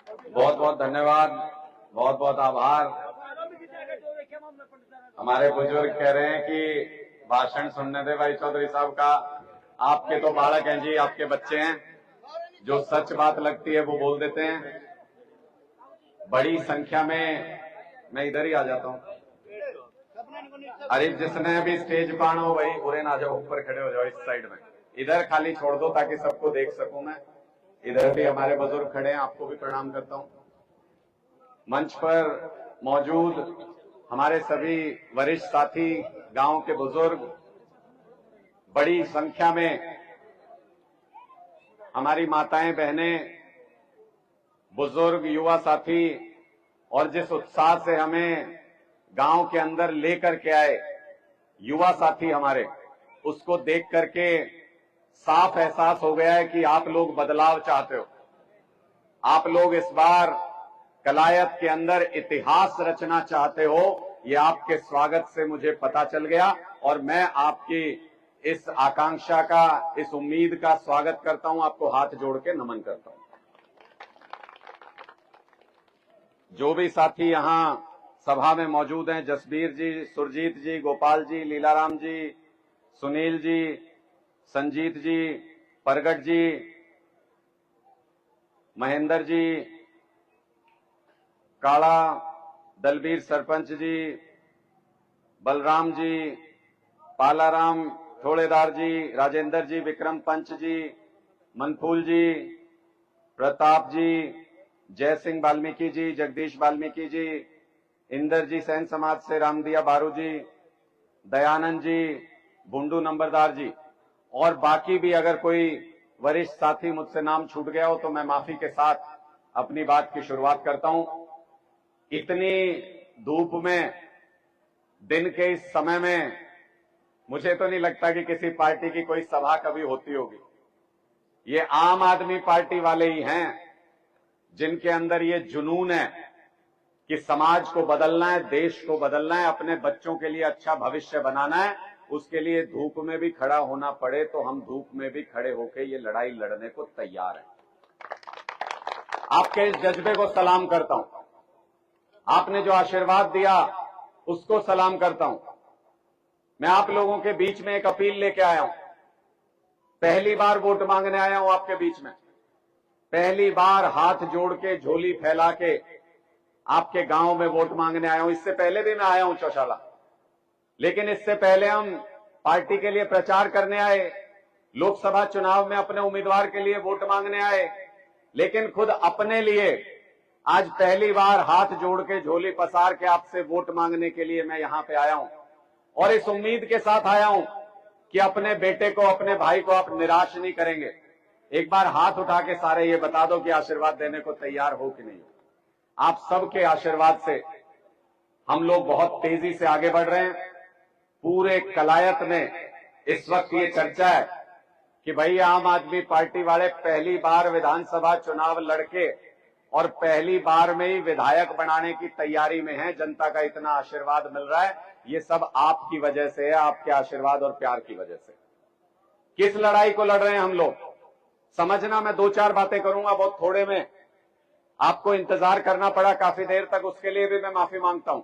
बहुत बहुत धन्यवाद, बहुत बहुत आभार। हमारे बुजुर्ग कह रहे हैं कि भाषण सुनने दे भाई चौधरी साहब का। आपके तो बालक हैं जी, आपके बच्चे हैं, जो सच बात लगती है वो बोल देते हैं। बड़ी संख्या में मैं इधर ही आ जाता हूं। अरे जिसने भी स्टेज पाना हो वही पूरे ना जाओ, ऊपर खड़े हो जाओ इस साइड में। इधर खाली छोड़ दो ताकि सबको देख सकूं मैं। इधर भी हमारे बुजुर्ग खड़े हैं, आपको भी प्रणाम करता हूं। मंच पर मौजूद हमारे सभी वरिष्ठ साथी, गांव के बुजुर्ग, बड़ी संख्या में हमारी माताएं, बहनें, बुजुर्ग, युवा साथी, और जिस उत्साह से हमें गांव के अंदर लेकर के आए युवा साथी हमारे, उसको देख करके साफ एहसास हो गया है कि आप लोग बदलाव चाहते हो। आप लोग इस बार कलायत के अंदर इतिहास रचना चाहते हो। ये आपके स्वागत से मुझे पता चल गया और मैं आपकी इस आकांक्षा का, इस उम्मीद का स्वागत करता हूं। आपको हाथ जोड़ के नमन करता हूं। जो भी साथी यहां सभा में मौजूद हैं, जसबीर जी, सुरजीत जी, गोपाल जी, लीलाराम जी, सुनील जी, संजीत जी, परगट जी, महेंद्र जी, काला, दलबीर सरपंच जी, बलराम जी, पालाराम थोड़ेदार जी, राजेंद्र जी, विक्रम पंच जी, मनफूल जी, प्रताप जी, जय सिंह वाल्मीकि जी, जगदीश वाल्मीकि जी, इंदर जी सैन समाज से, रामदिया बारू जी, दयानंद जी, बुंडू नंबरदार जी, और बाकी भी अगर कोई वरिष्ठ साथी मुझसे नाम छूट गया हो तो मैं माफी के साथ अपनी बात की शुरुआत करता हूं। इतनी धूप में, दिन के इस समय में मुझे तो नहीं लगता कि किसी पार्टी की कोई सभा कभी होती होगी। ये आम आदमी पार्टी वाले ही हैं जिनके अंदर ये जुनून है कि समाज को बदलना है, देश को बदलना है, अपने बच्चों के लिए अच्छा भविष्य बनाना है। उसके लिए धूप में भी खड़ा होना पड़े तो हम धूप में भी खड़े होकर ये लड़ाई लड़ने को तैयार हैं। आपके इस जज्बे को सलाम करता हूं। आपने जो आशीर्वाद दिया उसको सलाम करता हूं। मैं आप लोगों के बीच में एक अपील लेके आया हूं। पहली बार वोट मांगने आया हूं आपके बीच में। पहली बार हाथ जोड़ के, झोली फैला के आपके गांव में वोट मांगने आया हूं। इससे पहले भी मैं आया हूं चौशाला, लेकिन इससे पहले हम पार्टी के लिए प्रचार करने आए, लोकसभा चुनाव में अपने उम्मीदवार के लिए वोट मांगने आए, लेकिन खुद अपने लिए आज पहली बार हाथ जोड़ के, झोली पसार के आपसे वोट मांगने के लिए मैं यहां पे आया हूं। और इस उम्मीद के साथ आया हूं कि अपने बेटे को, अपने भाई को आप निराश नहीं करेंगे। एक बार हाथ उठा के सारे ये बता दो कि आशीर्वाद देने को तैयार हो कि नहीं। आप सबके आशीर्वाद से हम लोग बहुत तेजी से आगे बढ़ रहे हैं। पूरे कलायत में इस वक्त ये चर्चा है कि भाई आम आदमी पार्टी वाले पहली बार विधानसभा चुनाव लड़के और पहली बार में ही विधायक बनाने की तैयारी में है। जनता का इतना आशीर्वाद मिल रहा है, ये सब आपकी वजह से है, आपके आशीर्वाद और प्यार की वजह से। किस लड़ाई को लड़ रहे हैं हम लोग, समझना। मैं 2-4 बातें करूंगा बहुत थोड़े में। आपको इंतजार करना पड़ा काफी देर तक, उसके लिए भी मैं माफी मांगता हूं।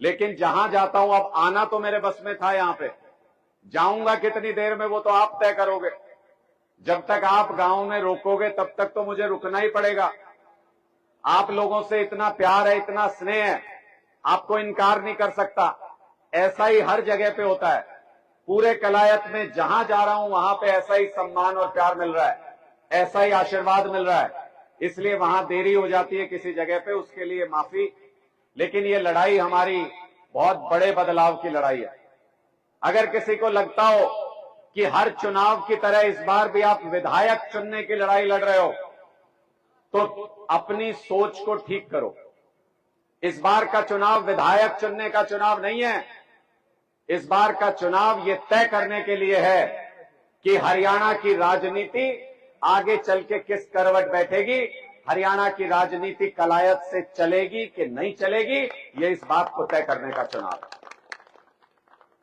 लेकिन जहां जाता हूं, अब आना तो मेरे बस में था, यहां पे जाऊंगा कितनी देर में वो तो आप तय करोगे। जब तक आप गांव में रोकोगे तब तक तो मुझे रुकना ही पड़ेगा। आप लोगों से इतना प्यार है, इतना स्नेह है, आपको इनकार नहीं कर सकता। ऐसा ही हर जगह पे होता है। पूरे कलायत में जहां जा रहा हूं वहां पे ऐसा ही सम्मान और प्यार मिल रहा है, ऐसा ही आशीर्वाद मिल रहा है। इसलिए वहां देरी हो जाती है किसी जगह पे, उसके लिए माफी। लेकिन ये लड़ाई हमारी बहुत बड़े बदलाव की लड़ाई है। अगर किसी को लगता हो कि हर चुनाव की तरह इस बार भी आप विधायक चुनने की लड़ाई लड़ रहे हो तो अपनी सोच को ठीक करो। इस बार का चुनाव विधायक चुनने का चुनाव नहीं है। इस बार का चुनाव ये तय करने के लिए है कि हरियाणा की राजनीति आगे चल के किस करवट बैठेगी। हरियाणा की राजनीति कलायत से चलेगी कि नहीं चलेगी, ये इस बात को तय करने का चुनाव है।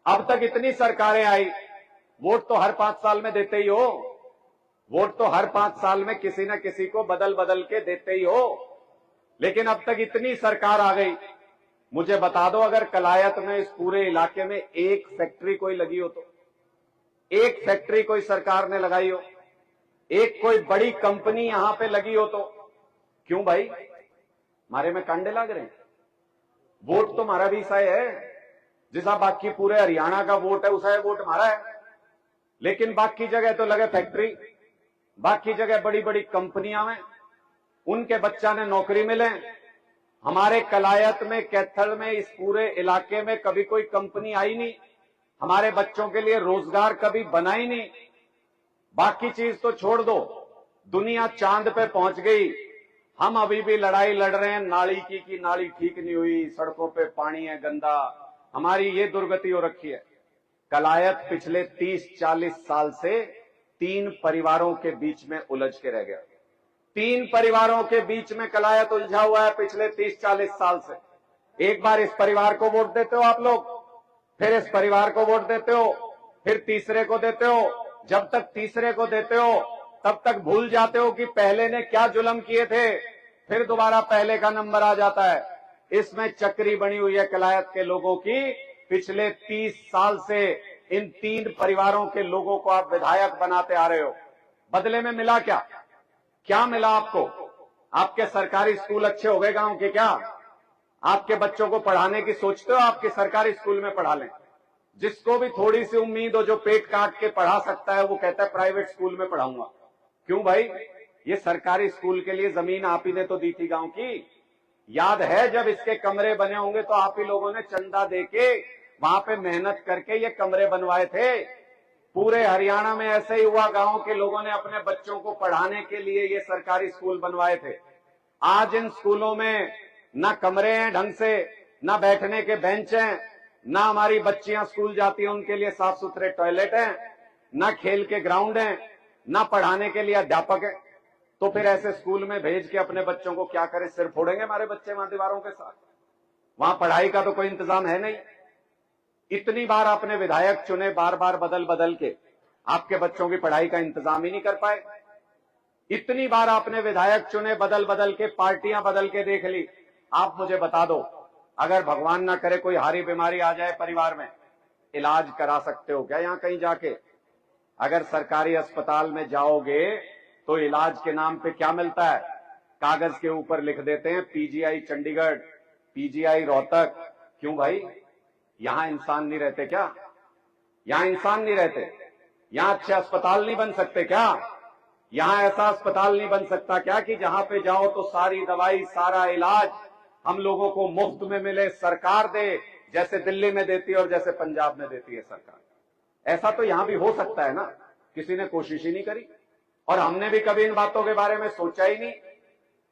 अब तक इतनी सरकारें आई, वोट तो हर 5 साल में देते ही हो। वोट तो हर 5 साल में किसी न किसी को बदल बदल के देते ही हो। लेकिन अब तक इतनी सरकार आ गई, मुझे बता दो अगर कलायत में इस पूरे इलाके में एक फैक्ट्री कोई लगी हो तो, एक फैक्ट्री कोई सरकार ने लगाई हो, एक कोई बड़ी कंपनी यहां पे लगी हो तो, क्यों भाई मारे में कांडे लग रहे हैं? वोट तो हमारा भी ऐसा है, जैसा बाकी पूरे हरियाणा का वोट है उसा वोट हमारा है, लेकिन बाकी जगह तो लगे फैक्ट्री, बाकी जगह बड़ी बड़ी कंपनियां में उनके बच्चा ने नौकरी मिले। हमारे कलायत में, कैथल में, इस पूरे इलाके में कभी कोई कंपनी आई नहीं, हमारे बच्चों के लिए रोजगार कभी बना ही नहीं। बाकी चीज तो छोड़ दो, दुनिया चांद पे पहुंच गई, हम अभी भी लड़ाई लड़ रहे हैं नाली की नाली ठीक नहीं हुई, सड़कों पे पानी है गंदा, हमारी ये दुर्गति हो रखी है। कलायत पिछले 30-40 साल से 3 परिवारों के बीच में उलझ के रह गया। 3 परिवारों के बीच में कलायत उलझा हुआ है पिछले 30-40 साल से। एक बार इस परिवार को वोट देते हो आप लोग, फिर इस परिवार को वोट देते हो, फिर तीसरे को देते हो। जब तक तीसरे को देते हो तब तक भूल जाते हो कि पहले ने क्या जुल्म किए थे, फिर दोबारा पहले का नंबर आ जाता है। इसमें चक्री बनी हुई है कलायत के लोगों की। पिछले 30 साल से इन 3 परिवारों के लोगों को आप विधायक बनाते आ रहे हो। बदले में मिला क्या? क्या मिला आपको? आपके सरकारी स्कूल अच्छे हो गए गांव के क्या? आपके बच्चों को पढ़ाने की सोचते हो आपके सरकारी स्कूल में पढ़ा लें? जिसको भी थोड़ी सी उम्मीद हो, जो पेट काट के पढ़ा सकता है, वो कहता है प्राइवेट स्कूल में पढ़ाऊंगा। क्यों भाई? ये सरकारी स्कूल के लिए जमीन आप ही ने तो दी थी गांव की। याद है जब इसके कमरे बने होंगे तो आप ही लोगों ने चंदा देके वहां पे मेहनत करके ये कमरे बनवाए थे। पूरे हरियाणा में ऐसे ही हुआ, गांव के लोगों ने अपने बच्चों को पढ़ाने के लिए ये सरकारी स्कूल बनवाए थे। आज इन स्कूलों में ना कमरे हैं ढंग से, ना बैठने के बेंच हैं, ना हमारी बच्चियां स्कूल जाती हैं उनके लिए साफ सुथरे टॉयलेट हैं, ना खेल के ग्राउंड हैं, ना पढ़ाने के लिए अध्यापक है। तो फिर ऐसे स्कूल में भेज के अपने बच्चों को क्या करें? सिर फोड़ेंगे हमारे बच्चे वहां दीवारों के साथ? वहां पढ़ाई का तो कोई इंतजाम है नहीं। इतनी बार आपने विधायक चुने, बार बार बदल बदल के, आपके बच्चों की पढ़ाई का इंतजाम ही नहीं कर पाए। इतनी बार आपने विधायक चुने, बदल बदल के, पार्टियां बदल के देख ली। आप मुझे बता दो, अगर भगवान ना करे कोई हारी बीमारी आ जाए परिवार में, इलाज करा सकते हो क्या यहां कहीं जाके? अगर सरकारी अस्पताल में जाओगे तो इलाज के नाम पे क्या मिलता है? कागज के ऊपर लिख देते हैं पीजीआई चंडीगढ़, पीजीआई रोहतक। क्यों भाई? यहां इंसान नहीं रहते क्या? यहां इंसान नहीं रहते? यहां अच्छे अस्पताल नहीं बन सकते क्या? यहां ऐसा अस्पताल नहीं बन सकता क्या कि जहां पे जाओ तो सारी दवाई, सारा इलाज हम लोगों को मुफ्त में मिले, सरकार दे, जैसे दिल्ली में देती है और जैसे पंजाब में देती है सरकार? ऐसा तो यहां भी हो सकता है ना? किसी ने कोशिश ही नहीं करी, और हमने भी कभी इन बातों के बारे में सोचा ही नहीं।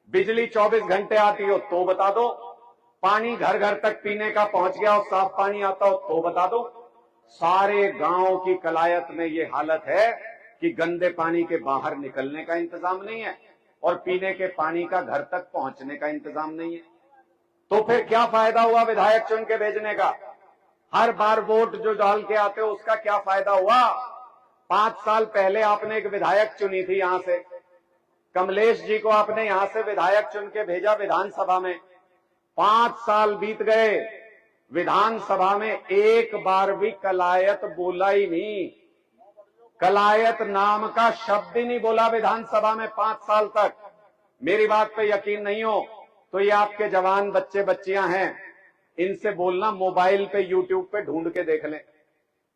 बिजली 24 घंटे आती हो तो बता दो, पानी घर घर तक पीने का पहुंच गया और साफ पानी आता हो तो बता दो। सारे गांव की कलायत में ये हालत है कि गंदे पानी के बाहर निकलने का इंतजाम नहीं है और पीने के पानी का घर तक पहुंचने का इंतजाम नहीं है। तो फिर क्या फायदा हुआ विधायक चुन के भेजने का? हर बार वोट जो डाल के आते हो उसका क्या फायदा हुआ? 5 साल पहले आपने एक विधायक चुनी थी यहां से, कमलेश जी को आपने यहां से विधायक चुन के भेजा विधानसभा में। 5 साल बीत गए, विधानसभा में एक बार भी कलायत बोला ही नहीं। कलायत नाम का शब्द ही नहीं बोला विधानसभा में 5 साल तक। मेरी बात पे यकीन नहीं हो तो ये आपके जवान बच्चे बच्चियां हैं, इनसे बोलना, मोबाइल पे यूट्यूब पे ढूंढ के देख लें।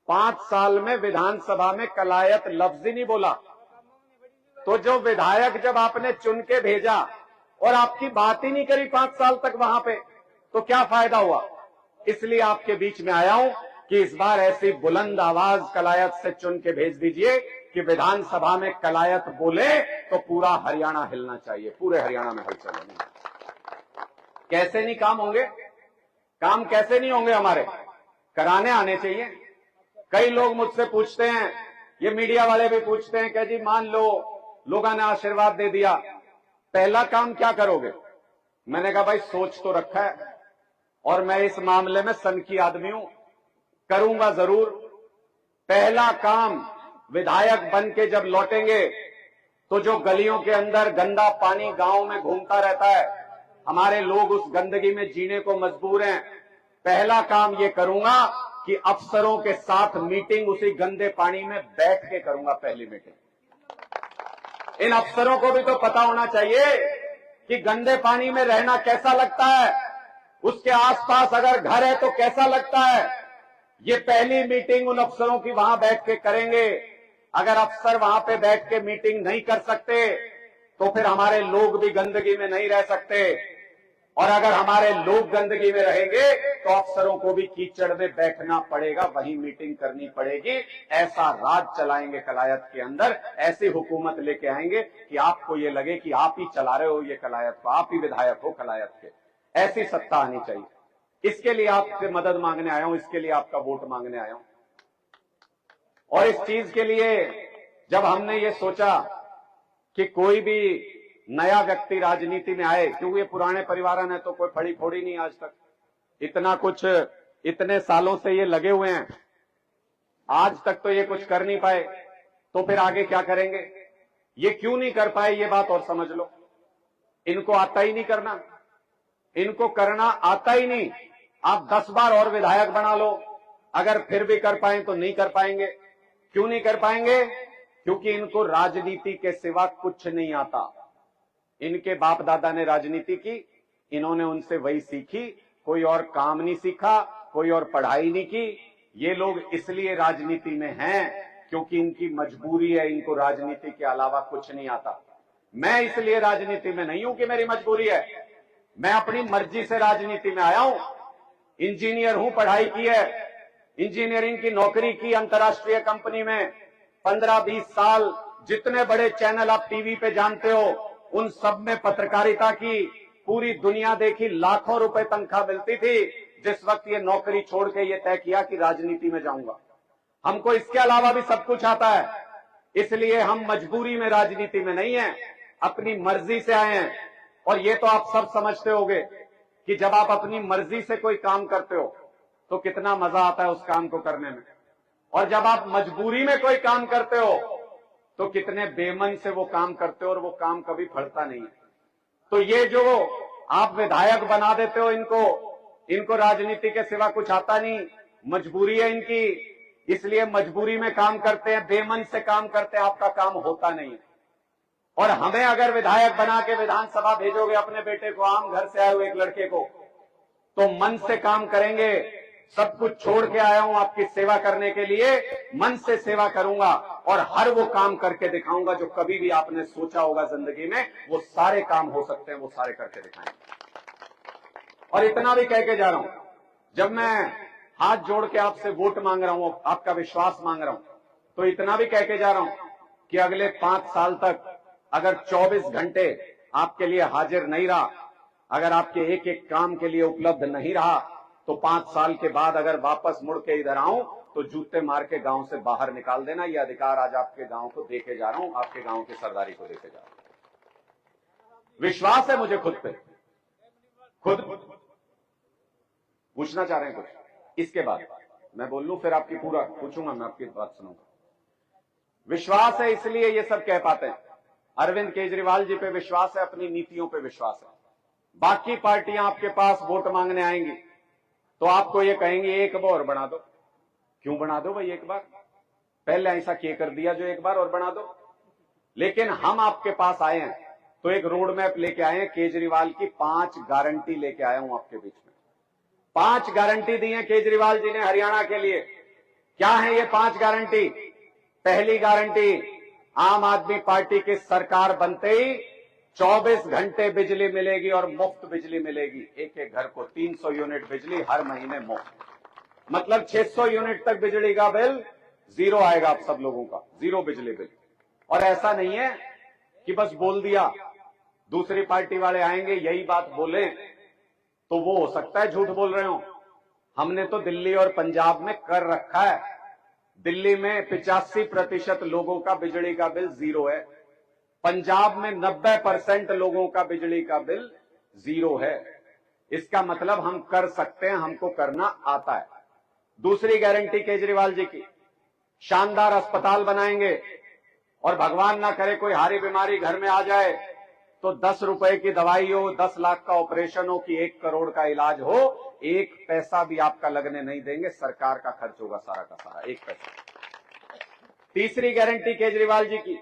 5 साल में विधानसभा में कलायत लफ्ज ही नहीं बोला। तो जो विधायक जब आपने चुन के भेजा और आपकी बात ही नहीं करी 5 साल तक वहां पे, तो क्या फायदा हुआ? इसलिए आपके बीच में आया हूं कि इस बार ऐसी बुलंद आवाज कलायत से चुन के भेज दीजिए कि विधानसभा में कलायत बोले तो पूरा हरियाणा हिलना चाहिए, पूरे हरियाणा में हलचल होनी। कैसे नहीं काम होंगे? काम कैसे नहीं होंगे? हमारे कराने आने चाहिए। कई लोग मुझसे पूछते हैं, ये मीडिया वाले भी पूछते हैं कि जी मान लो लोगों ने आशीर्वाद दे दिया, पहला काम क्या करोगे? मैंने कहा भाई सोच तो रखा है और मैं इस मामले में सनकी आदमी हूं, करूंगा जरूर। पहला काम, विधायक बन के जब लौटेंगे तो जो गलियों के अंदर गंदा पानी गांव में घूमता रहता है, हमारे लोग उस गंदगी में जीने को मजबूर हैं। पहला काम ये करूंगा कि अफसरों के साथ मीटिंग उसी गंदे पानी में बैठ के करूंगा, पहली मीटिंग। इन अफसरों को भी तो पता होना चाहिए कि गंदे पानी में रहना कैसा लगता है, उसके आसपास अगर घर है तो कैसा लगता है। ये पहली मीटिंग उन अफसरों की वहां बैठ के करेंगे। अगर अफसर वहां पे बैठ के मीटिंग नहीं कर सकते तो फिर हमारे लोग भी गंदगी में नहीं रह सकते, और अगर हमारे लोग गंदगी में रहेंगे तो अफसरों को भी कीचड़ में बैठना पड़ेगा, वही मीटिंग करनी पड़ेगी। ऐसा राज चलाएंगे कलायत के अंदर, ऐसी हुकूमत लेके आएंगे कि आपको ये लगे कि आप ही चला रहे हो ये कलायत को, आप ही विधायक हो कलायत के। ऐसी सत्ता आनी चाहिए। इसके लिए आपसे मदद मांगने आया हूं, इसके लिए आपका वोट मांगने आया हूं। और इस चीज के लिए जब हमने ये सोचा कि कोई भी नया व्यक्ति राजनीति में आए, क्योंकि ये पुराने परिवारन है तो कोई फड़ी फोड़ी नहीं आज तक, इतना कुछ इतने सालों से ये लगे हुए हैं, आज तक तो ये कुछ कर नहीं पाए, तो फिर आगे क्या करेंगे? ये क्यों नहीं कर पाए ये बात और समझ लो। इनको आता ही नहीं करना, इनको करना आता ही नहीं। आप 10 बार और विधायक बना लो, अगर फिर भी कर पाए तो नहीं कर पाएंगे। क्यों नहीं कर पाएंगे? क्योंकि इनको राजनीति के सिवा कुछ नहीं आता। इनके बाप दादा ने राजनीति की, इन्होंने उनसे वही सीखी, कोई और काम नहीं सीखा, कोई और पढ़ाई नहीं की। ये लोग इसलिए राजनीति में हैं क्योंकि इनकी मजबूरी है, इनको राजनीति के अलावा कुछ नहीं आता। मैं इसलिए राजनीति में नहीं हूं कि मेरी मजबूरी है, मैं अपनी मर्जी से राजनीति में आया हूं। इंजीनियर हूं, पढ़ाई की है, इंजीनियरिंग की नौकरी की अंतर्राष्ट्रीय कंपनी में 15-20 साल। जितने बड़े चैनल आप टीवी पे जानते हो उन सब में पत्रकारिता की, पूरी दुनिया देखी, लाखों रुपए तनख्वाह मिलती थी। जिस वक्त ये नौकरी छोड़ के ये तय किया कि राजनीति में जाऊंगा। हमको इसके अलावा भी सब कुछ आता है, इसलिए हम मजबूरी में राजनीति में नहीं है, अपनी मर्जी से आए हैं। और ये तो आप सब समझते होंगे कि जब आप अपनी मर्जी से कोई काम करते हो तो कितना मजा आता है उस काम को करने में, और जब आप मजबूरी में कोई काम करते हो तो कितने बेमन से वो काम करते हो और वो काम कभी फलता नहीं है। तो ये जो आप विधायक बना देते हो इनको राजनीति के सिवा कुछ आता नहीं, मजबूरी है इनकी, इसलिए मजबूरी में काम करते हैं, बेमन से काम करते हैं, आपका काम होता नहीं है। और हमें अगर विधायक बना के विधानसभा भेजोगे अपने बेटे को, आम घर से आए हुए एक लड़के को, तो मन से काम करेंगे। सब कुछ छोड़ के आया हूं आपकी सेवा करने के लिए, मन से सेवा करूंगा और हर वो काम करके दिखाऊंगा जो कभी भी आपने सोचा होगा जिंदगी में। वो सारे काम हो सकते हैं, वो सारे करके दिखाएंगे। और इतना भी कह के जा रहा हूं, जब मैं हाथ जोड़ के आपसे वोट मांग रहा हूं, आपका विश्वास मांग रहा हूं, तो इतना भी कह के जा रहा हूं कि अगले 5 साल तक अगर 24 घंटे आपके लिए हाजिर नहीं रहा, अगर आपके एक एक काम के लिए उपलब्ध नहीं रहा, तो 5 साल के बाद अगर वापस मुड़ के इधर आऊं तो जूते मार के गांव से बाहर निकाल देना। ये अधिकार आज आपके गांव को देके जा रहा हूं, आपके गांव की सरदारी को देके जा रहा हूं। विश्वास है मुझे खुद पे। खुद पूछना चाह रहे हैं कुछ? इसके बाद मैं बोल लूं, फिर आपकी पूरा पूछूंगा, मैं आपकी बात सुनूंगा। विश्वास है इसलिए ये सब कह पाते हैं। अरविंद केजरीवाल जी पे विश्वास है, अपनी नीतियों पे विश्वास है। बाकी पार्टियां आपके पास वोट मांगने आएंगी तो आपको ये कहेंगे एक और बना दो। क्यों बना दो भाई? एक बार पहले ऐसा किए कर दिया जो एक बार और बना दो। लेकिन हम आपके पास आए हैं तो एक रोड मैप लेके आए हैं, केजरीवाल की 5 गारंटी लेके आया हूं आपके बीच में। 5 गारंटी दी है केजरीवाल जी ने हरियाणा के लिए। क्या है ये 5 गारंटी? पहली गारंटी, आम आदमी पार्टी की सरकार बनते ही 24 घंटे बिजली मिलेगी और मुफ्त बिजली मिलेगी। एक एक घर को 300 यूनिट बिजली हर महीने मुफ्त, मतलब 600 यूनिट तक बिजली का बिल जीरो आएगा आप सब लोगों का, जीरो बिजली बिल। और ऐसा नहीं है कि बस बोल दिया, दूसरी पार्टी वाले आएंगे यही बात बोले तो वो हो सकता है झूठ बोल रहे हो। हमने तो दिल्ली और पंजाब में कर रखा है। दिल्ली में 85% लोगों का बिजली का बिल जीरो है, पंजाब में 90% लोगों का बिजली का बिल जीरो है। इसका मतलब हम कर सकते हैं, हमको करना आता है। दूसरी गारंटी केजरीवाल जी की, शानदार अस्पताल बनाएंगे और भगवान ना करे कोई हारी बीमारी घर में आ जाए तो 10 रुपए की दवाई हो, 10 लाख का ऑपरेशन हो कि 1 करोड़ का इलाज हो, एक पैसा भी आपका लगने नहीं देंगे, सरकार का खर्च होगा सारा का सारा, एक पैसा। तीसरी गारंटी केजरीवाल जी की,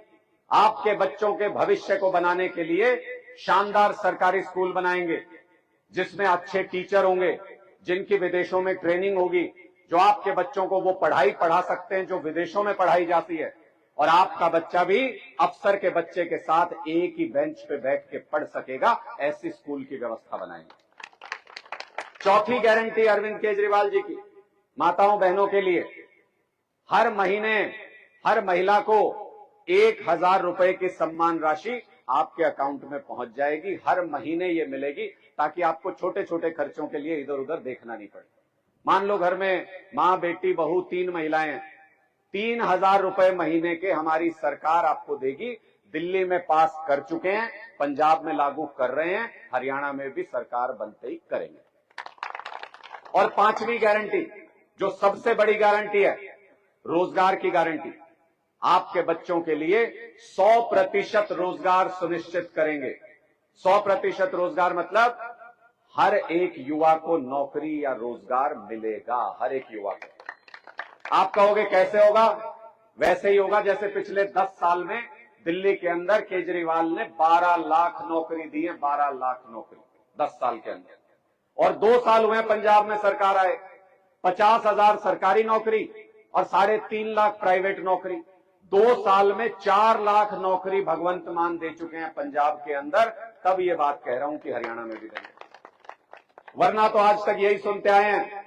आपके बच्चों के भविष्य को बनाने के लिए शानदार सरकारी स्कूल बनाएंगे, जिसमें अच्छे टीचर होंगे, जिनकी विदेशों में ट्रेनिंग होगी, जो आपके बच्चों को वो पढ़ाई पढ़ा सकते हैं जो विदेशों में पढ़ाई जाती है, और आपका बच्चा भी अफसर के बच्चे के साथ एक ही बेंच पे बैठ के पढ़ सकेगा, ऐसी स्कूल की व्यवस्था बनाएंगे। चौथी गारंटी अरविंद केजरीवाल जी की, माताओं बहनों के लिए हर महीने हर महिला को 1,000 रुपए की सम्मान राशि आपके अकाउंट में पहुंच जाएगी, हर महीने ये मिलेगी, ताकि आपको छोटे छोटे खर्चों के लिए इधर उधर देखना नहीं पड़े। मान लो घर में मां, बेटी, बहू 3 महिलाएं हैं, 3,000 रुपए महीने के हमारी सरकार आपको देगी। दिल्ली में पास कर चुके हैं, पंजाब में लागू कर रहे हैं, हरियाणा में भी सरकार बनते ही करेंगे। और 5वीं गारंटी, जो सबसे बड़ी गारंटी है, रोजगार की गारंटी। आपके बच्चों के लिए 100% रोजगार सुनिश्चित करेंगे। 100% रोजगार मतलब हर एक युवा को नौकरी या रोजगार मिलेगा, हर एक युवा को। आप कहोगे कैसे होगा? वैसे ही होगा जैसे पिछले 10 साल में दिल्ली के अंदर केजरीवाल ने 12 लाख नौकरी दी है, 12 लाख नौकरी 10 साल के अंदर। और 2 साल हुए पंजाब में सरकार आए, 50,000 सरकारी नौकरी और 3.5 लाख प्राइवेट नौकरी। 2 साल में 4 लाख नौकरी भगवंत मान दे चुके हैं पंजाब के अंदर। तब ये बात कह रहा हूं कि हरियाणा में भी देंगे, वरना तो आज तक यही सुनते आए हैं,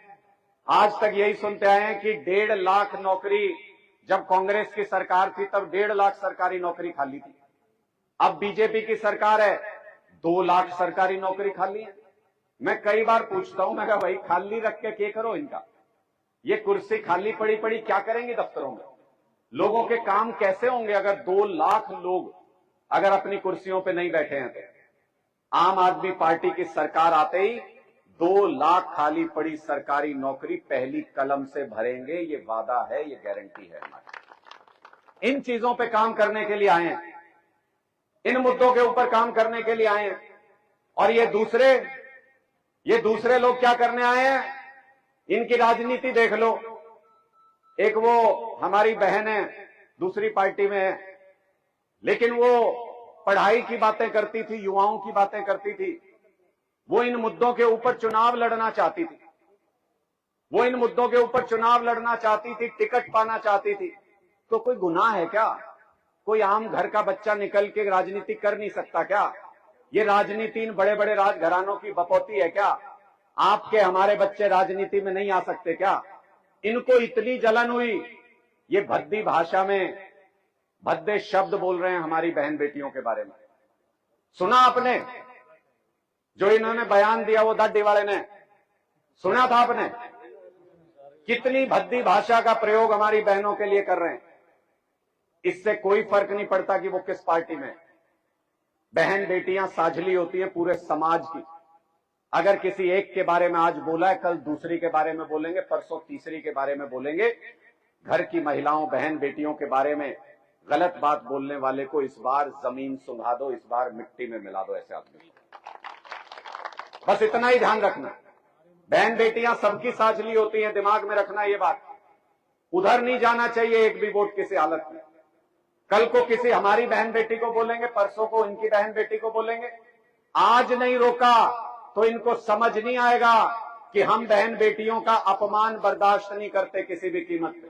आज तक यही सुनते आए हैं कि 1.5 लाख नौकरी, जब कांग्रेस की सरकार थी तब 1.5 लाख सरकारी नौकरी खाली थी। अब बीजेपी की सरकार है, 2 लाख सरकारी नौकरी खाली है। मैं कई बार पूछता हूं, मैं कहा भाई खाली रख के क्या करो इनका, ये कुर्सी खाली पड़ी पड़ी क्या करेंगे दफ्तरों में? लोगों के काम कैसे होंगे अगर 2 लाख लोग अगर अपनी कुर्सियों पे नहीं बैठे हैं? तो आम आदमी पार्टी की सरकार आते ही 2 लाख खाली पड़ी सरकारी नौकरी पहली कलम से भरेंगे, ये वादा है, ये गारंटी है हमारी। इन चीजों पे काम करने के लिए आए हैं, इन मुद्दों के ऊपर काम करने के लिए आए हैं। और ये दूसरे लोग क्या करने आए हैं? इनकी राजनीति देख लो। एक वो हमारी बहन है, दूसरी पार्टी में है, लेकिन वो पढ़ाई की बातें करती थी, युवाओं की बातें करती थी। वो इन मुद्दों के ऊपर चुनाव लड़ना चाहती थी, वो इन मुद्दों के ऊपर चुनाव लड़ना चाहती थी, टिकट पाना चाहती थी। तो कोई गुनाह है क्या? कोई आम घर का बच्चा निकल के राजनीति कर नहीं सकता क्या? ये राजनीति इन बड़े बड़े राजघरानों की बपौती है क्या? आपके हमारे बच्चे राजनीति में नहीं आ सकते क्या? इनको इतनी जलन हुई, ये भद्दी भाषा में भद्दे शब्द बोल रहे हैं हमारी बहन बेटियों के बारे में। सुना आपने जो इन्होंने बयान दिया, वो दाढ़ी वाले ने, सुना था आपने? कितनी भद्दी भाषा का प्रयोग हमारी बहनों के लिए कर रहे हैं। इससे कोई फर्क नहीं पड़ता कि वो किस पार्टी में। बहन बेटियां साझली होती हैं पूरे समाज की। अगर किसी एक के बारे में आज बोला है, कल दूसरी के बारे में बोलेंगे, परसों तीसरी के बारे में बोलेंगे। घर की महिलाओं बहन बेटियों के बारे में गलत बात बोलने वाले को इस बार जमीन सुंघा दो, इस बार मिट्टी में मिला दो, ऐसे आदमी। बस इतना ही ध्यान रखना, बहन बेटियां सबकी साझली होती हैं, दिमाग में रखना ये बात। उधर नहीं जाना चाहिए एक भी वोट किसी हालत में। कल को किसी हमारी बहन बेटी को बोलेंगे, परसों को इनकी बहन बेटी को बोलेंगे। आज नहीं रोका तो इनको समझ नहीं आएगा कि हम बहन बेटियों का अपमान बर्दाश्त नहीं करते किसी भी कीमत पे।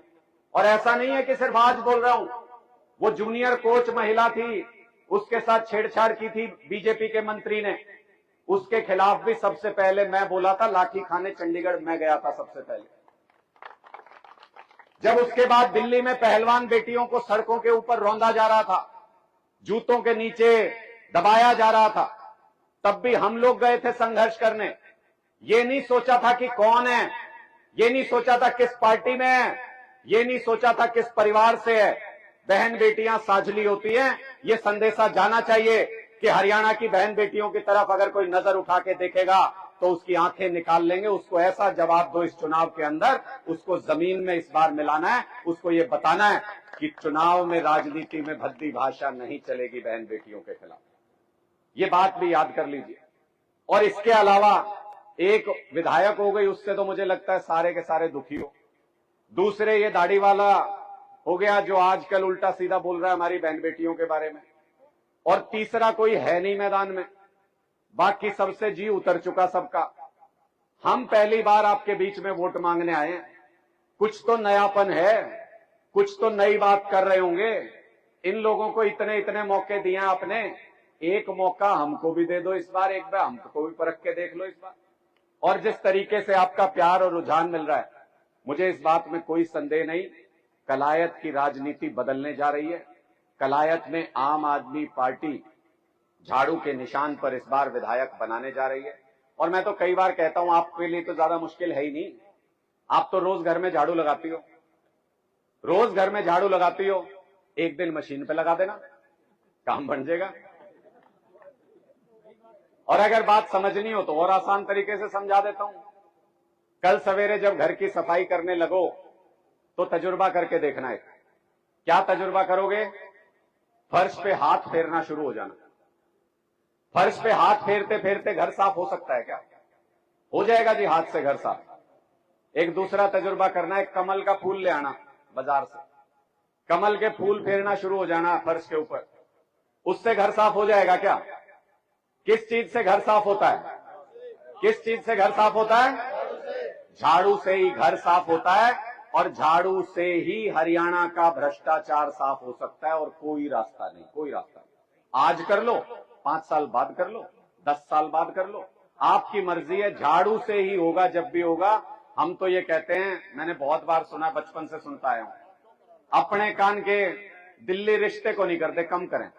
और ऐसा नहीं है कि सिर्फ आज बोल रहा हूं, वो जूनियर कोच महिला थी, उसके साथ छेड़छाड़ की थी बीजेपी के मंत्री ने, उसके खिलाफ भी सबसे पहले मैं बोला था। लाठी खाने चंडीगढ़ मैं गया था सबसे पहले। जब उसके बाद दिल्ली में पहलवान बेटियों को सड़कों के ऊपर रौंदा जा रहा था, जूतों के नीचे दबाया जा रहा था, तब भी हम लोग गए थे संघर्ष करने। ये नहीं सोचा था कि कौन है, ये नहीं सोचा था किस पार्टी में है, ये नहीं सोचा था किस परिवार से है। बहन बेटियां साझली होती हैं, ये संदेशा जाना चाहिए कि हरियाणा की बहन बेटियों की तरफ अगर कोई नजर उठा के देखेगा तो उसकी आंखें निकाल लेंगे। उसको ऐसा जवाब दो इस चुनाव के अंदर, उसको जमीन में इस बार मिलाना है, उसको ये बताना है कि चुनाव में राजनीति में भद्दी भाषा नहीं चलेगी बहन बेटियों के खिलाफ। ये बात भी याद कर लीजिए। और इसके अलावा एक विधायक हो गई, उससे तो मुझे लगता है सारे के सारे दुखी हो। दूसरे ये दाढ़ी वाला हो गया जो आजकल उल्टा सीधा बोल रहा है हमारी बहन बेटियों के बारे में। और तीसरा कोई है नहीं मैदान में, बाकी सबसे जी उतर चुका सबका। हम पहली बार आपके बीच में वोट मांगने आए हैं, कुछ तो नयापन है, कुछ तो नई बात कर रहे होंगे। इन लोगों को इतने इतने मौके दिए आपने, एक मौका हमको भी दे दो इस बार, एक बार हमको भी परख के देख लो इस बार। और जिस तरीके से आपका प्यार और रुझान मिल रहा है, मुझे इस बात में कोई संदेह नहीं, कलायत की राजनीति बदलने जा रही है। कलायत में आम आदमी पार्टी झाड़ू के निशान पर इस बार विधायक बनाने जा रही है। और मैं तो कई बार कहता हूं, आपके लिए तो ज्यादा मुश्किल है ही नहीं, आप तो रोज घर में झाड़ू लगाती हो, रोज घर में झाड़ू लगाती हो, एक दिन मशीन पे लगा देना, काम बन जाएगा। और अगर बात समझनी हो तो और आसान तरीके से समझा देता हूं। कल सवेरे जब घर की सफाई करने लगो तो तजुर्बा करके देखना है। क्या तजुर्बा करोगे? फर्श पे हाथ फेरना शुरू हो जाना। फर्श पे हाथ फेरते फेरते घर साफ हो सकता है क्या? हो जाएगा जी, हाथ से घर साफ। एक दूसरा तजुर्बा करना है, कमल का फूल ले आना बाजार से, कमल के फूल फेरना शुरू हो जाना फर्श के ऊपर, उससे घर साफ हो जाएगा क्या? किस चीज से घर साफ होता है? किस चीज से घर साफ होता है? झाड़ू से ही घर साफ होता है। और झाड़ू से ही हरियाणा का भ्रष्टाचार साफ हो सकता है, और कोई रास्ता नहीं, कोई रास्ता नहीं। आज कर लो, 5 साल बाद कर लो, 10 साल बाद कर लो, आपकी मर्जी है। झाड़ू से ही होगा जब भी होगा। हम तो ये कहते हैं, मैंने बहुत बार सुना, बचपन से सुनता आया हूं, अपने कान के दिल्ली रिश्ते को नहीं करते, कम करें।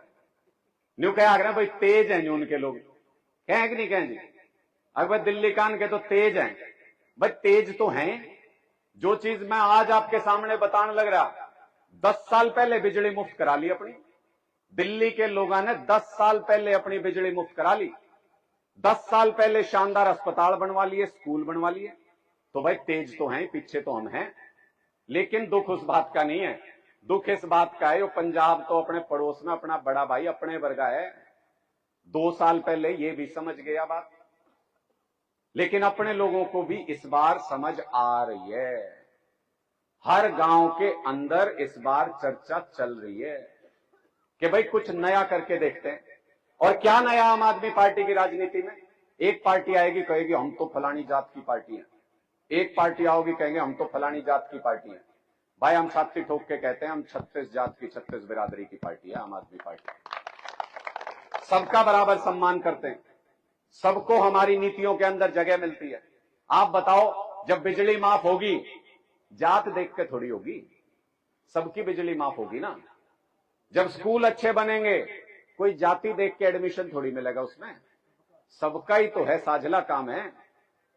न्यू क्या आग रहे भाई, तेज हैं उनके लोग, कहें कि नहीं कहें जी? अगर भाई दिल्ली कान के तो तेज हैं, भाई तेज तो हैं। जो चीज मैं आज आपके सामने बताने लग रहा, 10 साल पहले बिजली मुफ्त करा ली अपनी दिल्ली के लोगों ने, 10 साल पहले अपनी बिजली मुफ्त करा ली, 10 साल पहले शानदार अस्पताल बनवा लिए, स्कूल बनवा लिए। तो भाई तेज तो हैं, पीछे तो हम हैं। लेकिन दुख उस बात का नहीं है, दुख इस बात का है, वो पंजाब तो अपने पड़ोस में अपना बड़ा भाई अपने वर्गा है, 2 साल पहले ये भी समझ गया बात। लेकिन अपने लोगों को भी इस बार समझ आ रही है। हर गांव के अंदर इस बार चर्चा चल रही है कि भाई कुछ नया करके देखते हैं। और क्या नया आम आदमी पार्टी की राजनीति में? एक पार्टी आएगी कहेगी हम तो फलानी जात की पार्टी है, एक पार्टी आओगी कहेंगे हम तो फलानी जात की पार्टी है। भाई हम छाती ठोक के कहते हैं हम 36 जात की 36 बिरादरी की पार्टी है आम आदमी पार्टी। सबका बराबर सम्मान करते हैं, सबको हमारी नीतियों के अंदर जगह मिलती है। आप बताओ, जब बिजली माफ होगी, जात देख के थोड़ी होगी, सबकी बिजली माफ होगी ना। जब स्कूल अच्छे बनेंगे, कोई जाति देख के एडमिशन थोड़ी मिलेगा उसमें, सबका ही तो है, साझला काम है।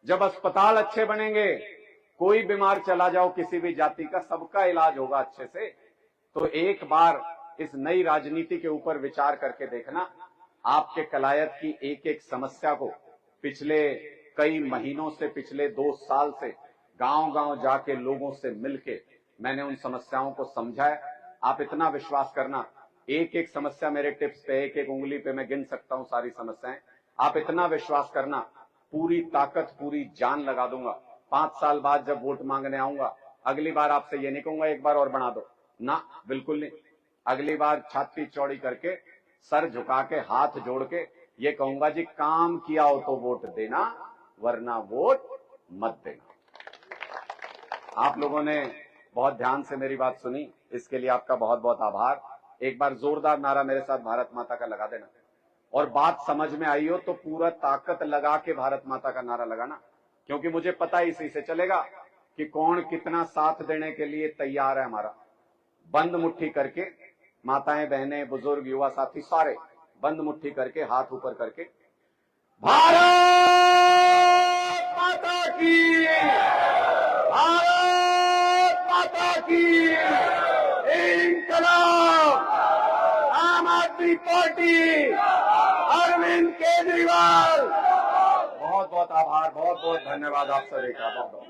जब अस्पताल अच्छे बनेंगे, कोई बीमार चला जाओ किसी भी जाति का, सबका इलाज होगा अच्छे से। तो एक बार इस नई राजनीति के ऊपर विचार करके देखना। आपके कलायत की एक एक समस्या को पिछले कई महीनों से, पिछले 2 साल से गांव गांव जाके लोगों से मिलके मैंने उन समस्याओं को समझा है। आप इतना विश्वास करना, एक एक समस्या मेरे टिप्स पे, एक एक उंगली पे मैं गिन सकता हूं सारी समस्याएं। आप इतना विश्वास करना, पूरी ताकत पूरी जान लगा दूंगा। 5 साल बाद जब वोट मांगने आऊंगा, अगली बार आपसे ये नहीं कहूंगा एक बार और बना दो ना, बिल्कुल नहीं। अगली बार छाती चौड़ी करके, सर झुका के, हाथ जोड़ के ये कहूंगा जी काम किया हो तो वोट देना, वरना वोट मत देना। आप लोगों ने बहुत ध्यान से मेरी बात सुनी, इसके लिए आपका बहुत बहुत आभार। एक बार जोरदार नारा मेरे साथ भारत माता का लगा देना। और बात समझ में आई हो तो पूरा ताकत लगा के भारत माता का नारा लगाना, क्योंकि मुझे पता है इसी से चलेगा कि कौन कितना साथ देने के लिए तैयार है हमारा। बंद मुट्ठी करके, माताएं, बहनें, बुजुर्ग, युवा साथी सारे बंद मुट्ठी करके, हाथ ऊपर करके, भारत माता की, भारत माता की, इंकलाब, आम आदमी पार्टी, अरविंद केजरीवाल। बहुत बहुत आभार, बहुत बहुत धन्यवाद आप सभी का। बहुत बहुत